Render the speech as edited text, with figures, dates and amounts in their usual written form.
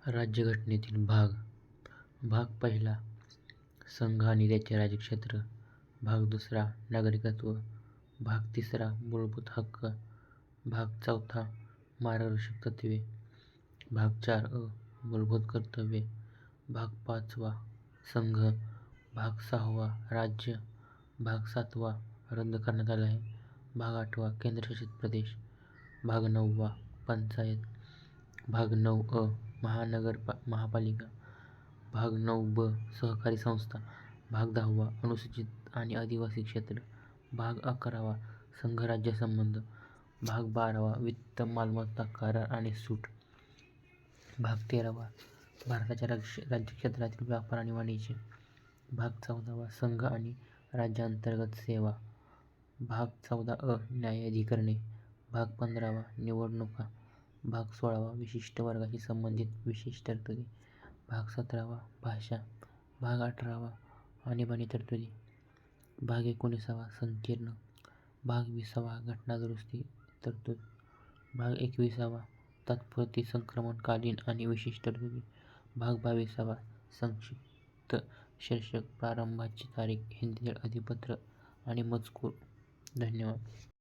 राज्यघटनेतील भाग. भाग पहिला, संघ आणि त्याचे राज्यक्षेत्र. भाग दुसरा, नागरिकत्व. भाग तिसरा, मूलभूत हक्क. भाग चौथा, मार्गदर्शक तत्त्वे. भाग 4 मूलभूत कर्तव्ये. भाग 5 संघ. भाग 6 राज्य. भाग 7 रद्द करण्यात आला आहे. भाग 8 केंद्रशासित प्रदेश. भाग 9 पंचायत. भाग 9 महापालिका. भाग 9 सहकारी संस्था. भाग 10 अनुसूचित आणि आदिवासी क्षेत्र. भाग 11 संघ-राज्य संबंध. भाग 12 वित्त, मालमत्ता, करार आणि सूट. भाग 13 भारताच्या राज्यक्षेत्रातील व्यापार आणि वाणिज्य. भाग 14 संघ आणि राज्यांतर्गत सेवा. भाग 14 न्यायाधिकरणे. भाग 15 निवडणुका. भाग 16 विशिष्ट वर्गाशी संबंधित विशेष तरतुदी. भाग 17 भाषा. भाग 18 आणीबाणी तरतुदी. भाग 19 संकीर्ण. भाग 20 घटनादुरुस्ती तरतूद. भाग 21 तात्पुरती, संक्रमणकालीन आणि विशेष तरतुदी. भाग 22 संक्षिप्त शीर्षक, प्रारंभाची तारीख, हिंदीतील अधिपत्र आणि मजकूर. धन्यवाद.